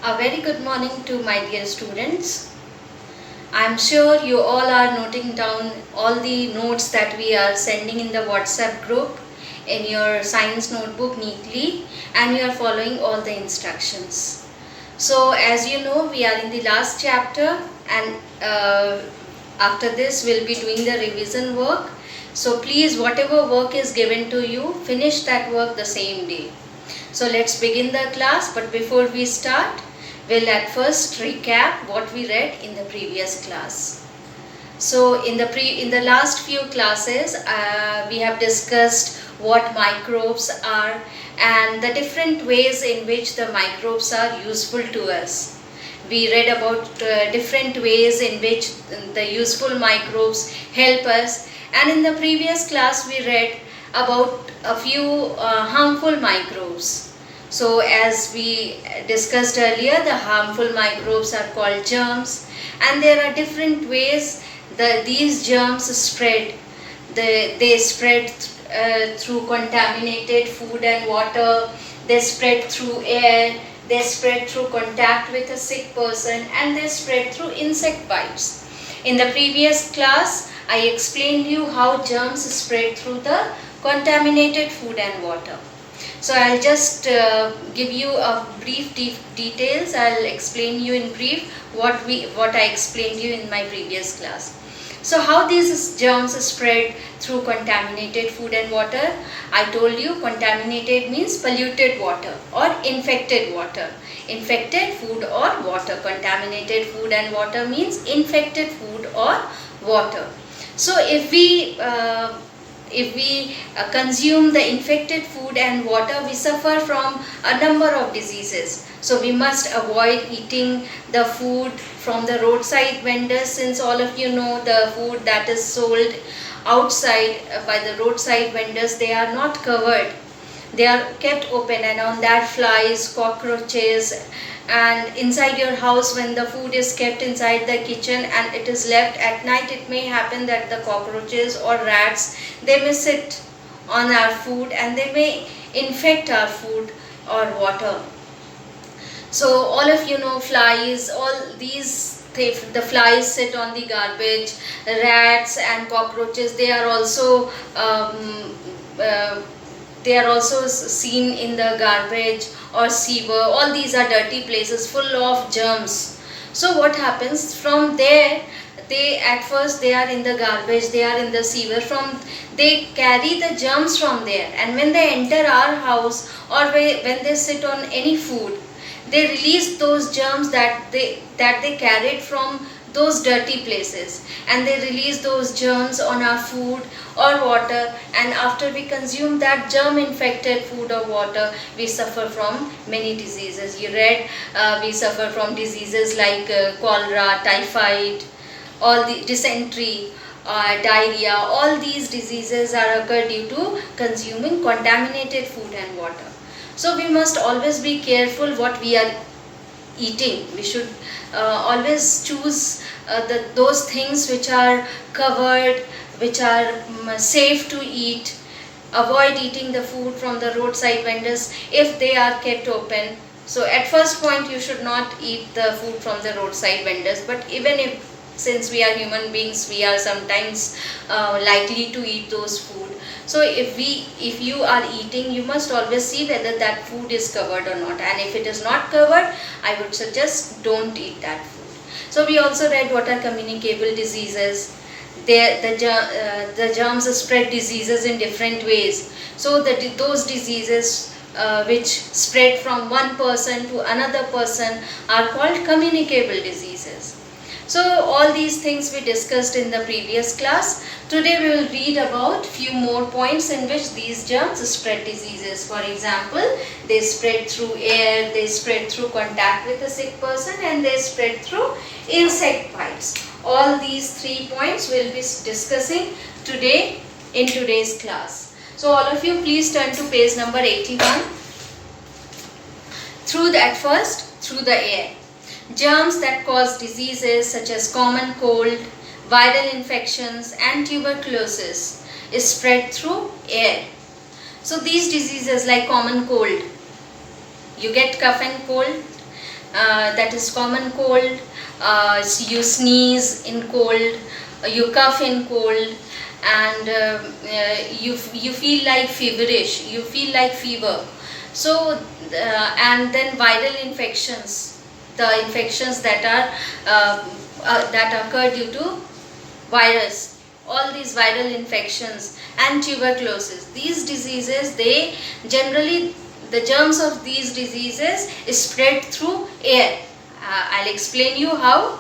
A very good morning to my dear students. I'm sure you all are noting down all the notes that we are sending in the WhatsApp group in your science notebook neatly, and you are following all the instructions. So as you know, we are in the last chapter, and after this we'll be doing the revision work. So please, whatever work is given to you, finish that work the same day. So let's begin the class, but before we start, we'll at first recap what we read in the previous class. So in the last few classes, we have discussed what microbes are and the different ways in which the microbes are useful to us. We read about different ways in which the useful microbes help us, and in the previous class we read about a few harmful microbes. So as we discussed earlier, the harmful microbes are called germs, and there are different ways these germs spread. They spread through contaminated food and water, they spread through air, they spread through contact with a sick person, and they spread through insect bites. In the previous class, I explained you how germs spread through the contaminated food and water. So I'll just give you a brief details. I'll explain you in brief what I explained you in my previous class. So how these germs spread through contaminated food and water? I told you contaminated means polluted water or infected water. Infected food or water. Contaminated food and water means infected food or water. So if we consume the infected food and water, we suffer from a number of diseases. So we must avoid eating the food from the roadside vendors, since all of you know the food that is sold outside by the roadside vendors, they are not covered. They are kept open, and on that flies, cockroaches, and inside your house when the food is kept inside the kitchen and it is left at night, it may happen that the cockroaches or rats, they may sit on our food and they may infect our food or water. So all of you know flies, all these the flies sit on the garbage, rats and cockroaches, they are also seen in the garbage or sewer. All these are dirty places full of germs. So what happens from there, at first they are in the garbage, they are in the sewer, they carry the germs from there, and when they enter our house or when they sit on any food, they release those germs that they carried from those dirty places, and they release those germs on our food or water, and after we consume that germ infected food or water, we suffer from many diseases. You read we suffer from diseases like cholera, typhoid, all the dysentery, diarrhea. All these diseases are occurred due to consuming contaminated food and water. So we must always be careful what we are eating. We should always choose those things which are covered, which are safe to eat. Avoid eating the food from the roadside vendors if they are kept open. So at first point you should not eat the food from the roadside vendors, but even if, since we are human beings, we are sometimes likely to eat those food. So if you are eating, you must always see whether that food is covered or not, and if it is not covered, I would suggest don't eat that food. So we also read what are communicable diseases. The germs spread diseases in different ways. So those diseases which spread from one person to another person are called communicable diseases. So all these things we discussed in the previous class. Today we will read about few more points in which these germs spread diseases. For example, they spread through air, they spread through contact with a sick person, and they spread through insect bites. All these 3 points we will be discussing today in today's class. So all of you please turn to page number 81. Through the air. Germs that cause diseases such as common cold, viral infections and tuberculosis is spread through air. So these diseases like common cold, you get cough and cold, that is common cold. You sneeze in cold, you cough in cold, and you feel like feverish, you feel like fever. So and then viral infections, the infections that occur due to virus, all these viral infections, and tuberculosis. These diseases, they generally, the germs of these diseases is spread through air. I'll explain you how.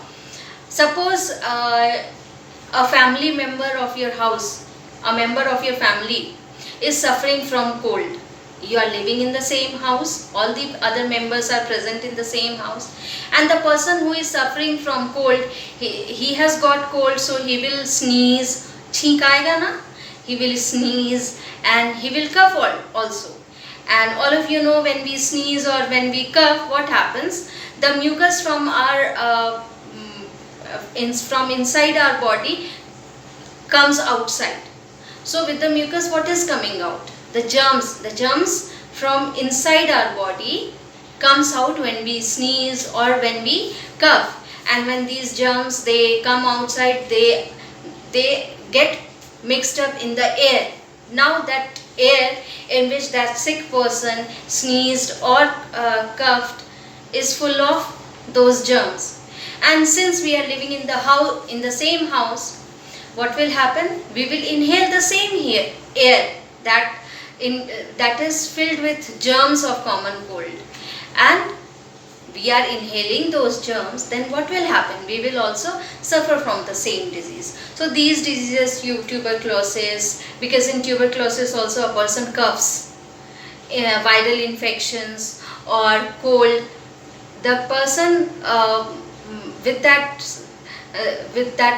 Suppose a family member of your house, a member of your family is suffering from cold. You are living in the same house, all the other members are present in the same house, and the person who is suffering from cold, he has got cold, so he will sneeze, cheek aayega na, he will sneeze, and he will cough also. And all of you know, when we sneeze or when we cough, what happens? The mucus from our from inside our body comes outside. So with the mucus, what is coming out? The germs from inside our body comes out when we sneeze or when we cough. And when these germs, they come outside, they get mixed up in the air. Now that air in which that sick person sneezed or coughed is full of those germs. And since we are living in the same house, what will happen? We will inhale the same air that is filled with germs of common cold, and we are inhaling those germs. Then what will happen? We will also suffer from the same disease. So these diseases, tuberculosis, because in tuberculosis also a person coughs, viral infections or cold, the person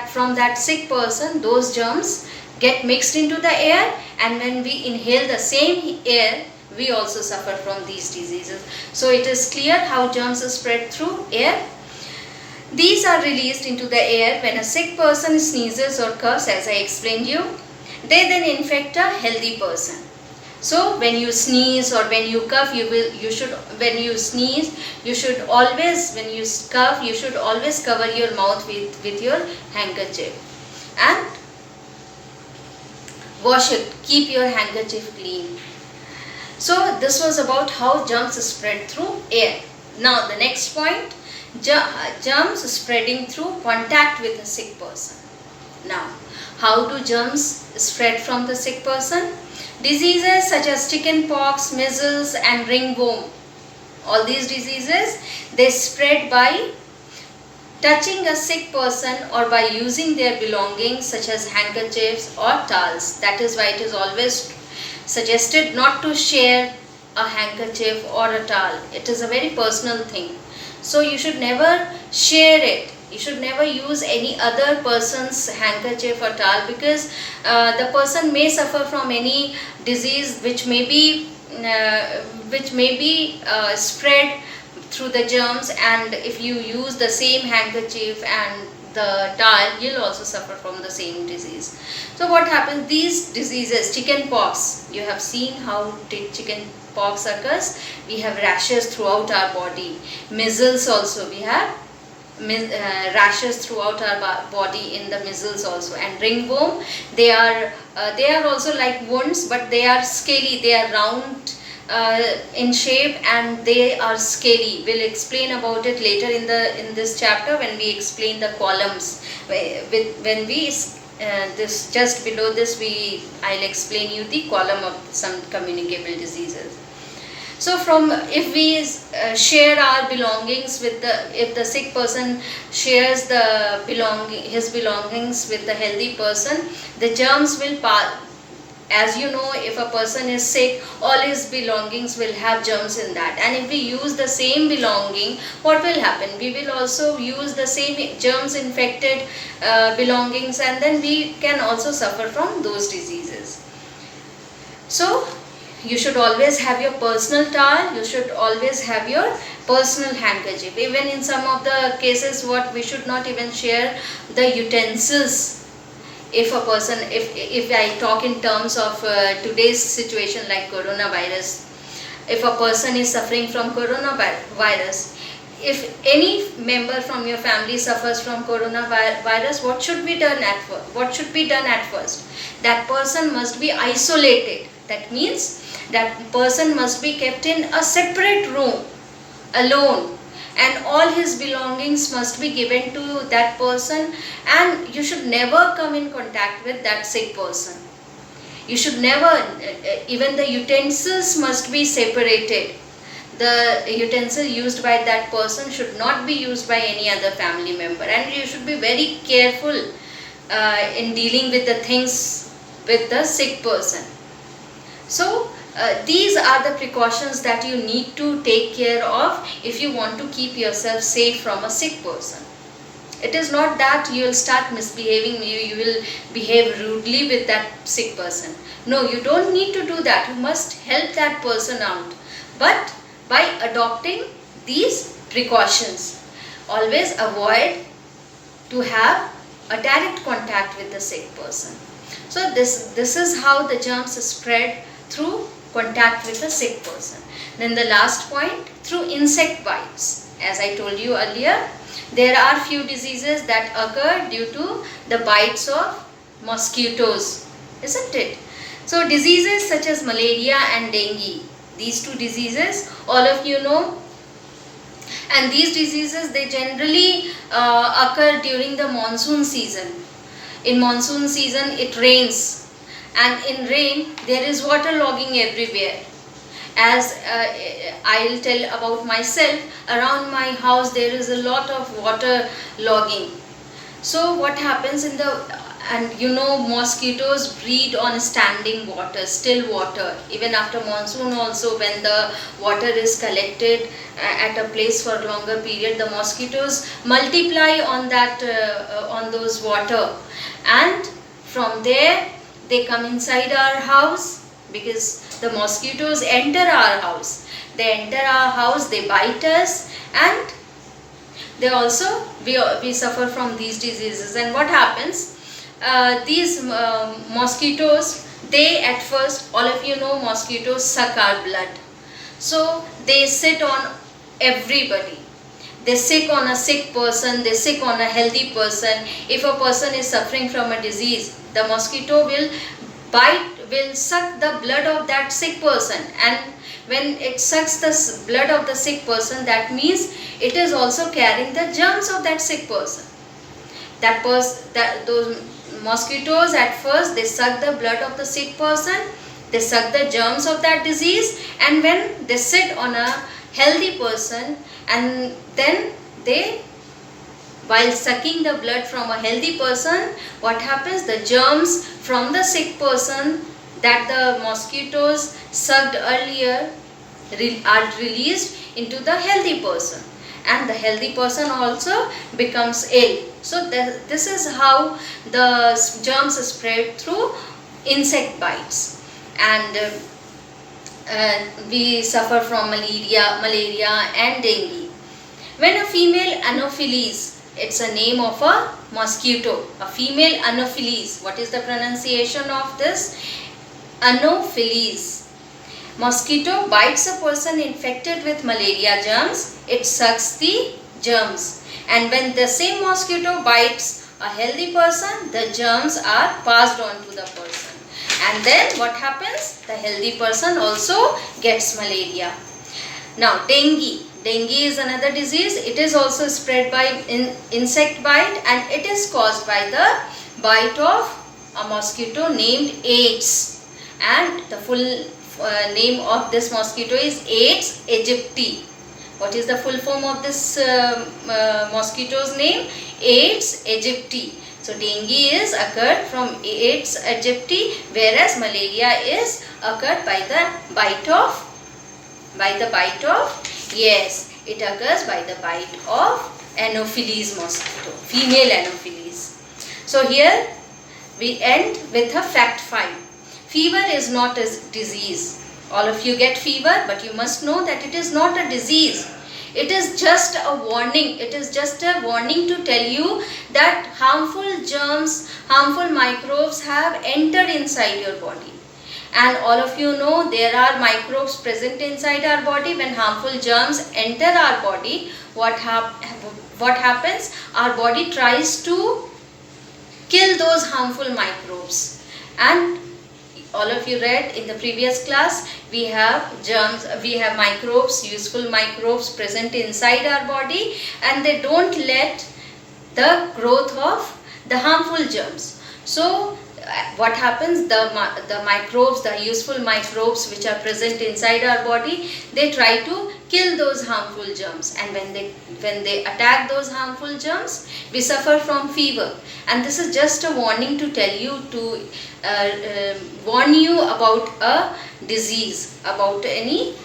from that sick person, those germs get mixed into the air, and when we inhale the same air, we also suffer from these diseases. So it is clear how germs are spread through air. These are released into the air when a sick person sneezes or coughs, as I explained you. They then infect a healthy person. So when you sneeze or when you cough, when you sneeze, you should always, when you cough, you should always cover your mouth with your handkerchief and wash it. Keep your handkerchief clean. So this was about how germs spread through air. Now the next point, germs spreading through contact with a sick person. Now, how do germs spread from the sick person? Diseases such as chicken pox, measles and ringworm, all these diseases, they spread by touching a sick person or by using their belongings such as handkerchiefs or towels. That is why it is always suggested not to share a handkerchief or a towel. It is a very personal thing. So you should never share it. You should never use any other person's handkerchief or towel, because the person may suffer from any disease which may be spread through the germs, and if you use the same handkerchief and the towel, you'll also suffer from the same disease. So what happens? These diseases, chicken pox, you have seen how chicken pox occurs. We have rashes throughout our body. Measles also, we have rashes throughout our body in the measles also. And ringworm, they are also like wounds, but they are scaly, they are round in shape and they are scaly. We'll explain about it later in this chapter when we explain the columns. When we this just below this, I'll explain you the column of some communicable diseases. So if we share our belongings if the sick person shares his belongings with the healthy person, the germs will pass. As you know, if a person is sick, all his belongings will have germs in that. And if we use the same belonging, what will happen? We will also use the same germs infected belongings, and then we can also suffer from those diseases. So you should always have your personal towel, you should always have your personal handkerchief. Even in some of the cases, we should not even share the utensils. If I talk in terms of today's situation like coronavirus, if a person is suffering from coronavirus, if any member from your family suffers from coronavirus, what should be done at first? What should be done at first? That person must be isolated. That means that person must be kept in a separate room, alone, and all his belongings must be given to that person, and you should never come in contact with that sick person. You should never, even the utensils must be separated. The utensil used by that person should not be used by any other family member, and you should be very careful in dealing with the things with the sick person. So these are the precautions that you need to take care of if you want to keep yourself safe from a sick person. It is not that you will start misbehaving, you will behave rudely with that sick person. No, you don't need to do that. You must help that person out. But by adopting these precautions, always avoid to have a direct contact with the sick person. So this is how the germs spread through contact with a sick person. Then the last point, through insect bites. As I told you earlier, there are few diseases that occur due to the bites of mosquitoes, isn't it? So diseases such as malaria and dengue, these two diseases all of you know, and these diseases, they generally occur during the monsoon season. In monsoon season it rains, and in rain there is water logging everywhere. As I'll tell about myself, around my house there is a lot of water logging. So what happens in the, and you know, mosquitoes breed on standing water, still water. Even after monsoon also, when the water is collected at a place for a longer period, the mosquitoes multiply on that on those water, and from there they come inside our house, because the mosquitoes enter our house. They enter our house, they bite us, and they also, we suffer from these diseases. And what happens? These mosquitoes, they at first, all of you know, mosquitoes suck our blood. So they sit on everybody. They sick on a sick person, they sick on a healthy person. If a person is suffering from a disease, the mosquito will bite, will suck the blood of that sick person, and when it sucks the blood of the sick person, that means it is also carrying the germs of that sick person. Those mosquitoes at first, they suck the blood of the sick person, they suck the germs of that disease, and when they sit on a healthy person, and then they, while sucking the blood from a healthy person, what happens? The germs from the sick person that the mosquitoes sucked earlier are released into the healthy person, and the healthy person also becomes ill. So this is how the germs spread through insect bites. And we suffer from malaria and dengue. When a female Anopheles, it's a name of a mosquito, a female Anopheles. What is the pronunciation of this? Anopheles. Mosquito bites a person infected with malaria germs, it sucks the germs. And when the same mosquito bites a healthy person, the germs are passed on to the person. And then what happens? The healthy person also gets malaria. Now dengue. Dengue is another disease. It is also spread by insect bite, and it is caused by the bite of a mosquito named Aedes. And the full name of this mosquito is Aedes aegypti. What is the full form of this mosquito's name? Aedes aegypti. So dengue is occurred from Aedes aegypti, whereas malaria is occurred by the bite of, yes, it occurs by the bite of Anopheles mosquito, female Anopheles. So here we end with a fact 5. Fever is not a disease. All of you get fever, but you must know that it is not a disease. It is just a warning. It is just a warning to tell you that harmful germs, harmful microbes have entered inside your body. And all of you know there are microbes present inside our body. When harmful germs enter our body, what happens? Our body tries to kill those harmful microbes. And all of you read in the previous class, we have germs, we have microbes, useful microbes present inside our body, and they don't let the growth of the harmful germs. So what happens, the microbes, the useful microbes which are present inside our body, they try to kill those harmful germs, and when they attack those harmful germs, we suffer from fever. And this is just a warning to tell you, to warn you about a disease, about any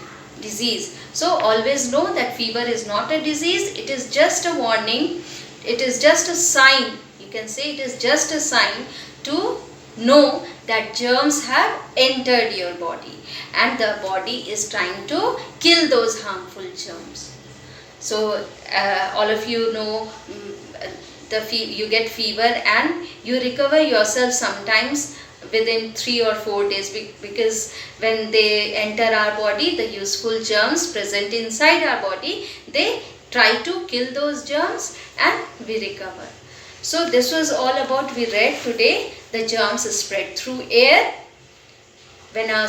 disease. So always know that fever is not a disease, it is just a warning, it is just a sign. You can say it is just a sign to know that germs have entered your body and the body is trying to kill those harmful germs. So all of you know, you get fever and you recover yourself sometimes within 3 or 4 days, because when they enter our body, the useful germs present inside our body, they try to kill those germs and we recover. So this was all about, we read today, the germs spread through air. When a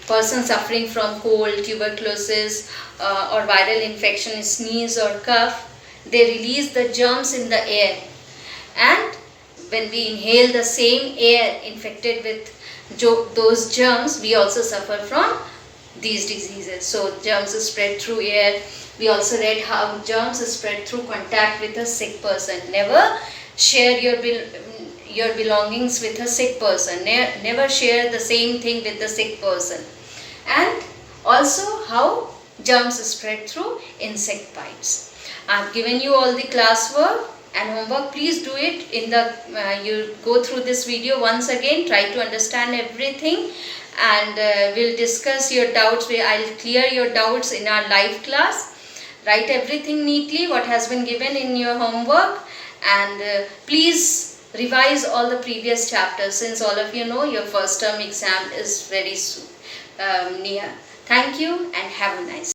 person suffering from cold, tuberculosis or viral infection, sneeze or cough, they release the germs in the air. And when we inhale the same air infected with those germs, we also suffer from these diseases. So germs spread through air. We also read how germs spread through contact with a sick person. Never share your belongings with a sick person. Never share the same thing with the sick person. And also how germs spread through insect bites. I have given you all the classwork and homework. Please do it in the you go through this video once again, try to understand everything, and we'll discuss your doubts. I'll clear your doubts in our live class. Write everything neatly what has been given in your homework, and please revise all the previous chapters, since all of you know your first term exam is very near. Thank you and have a nice day.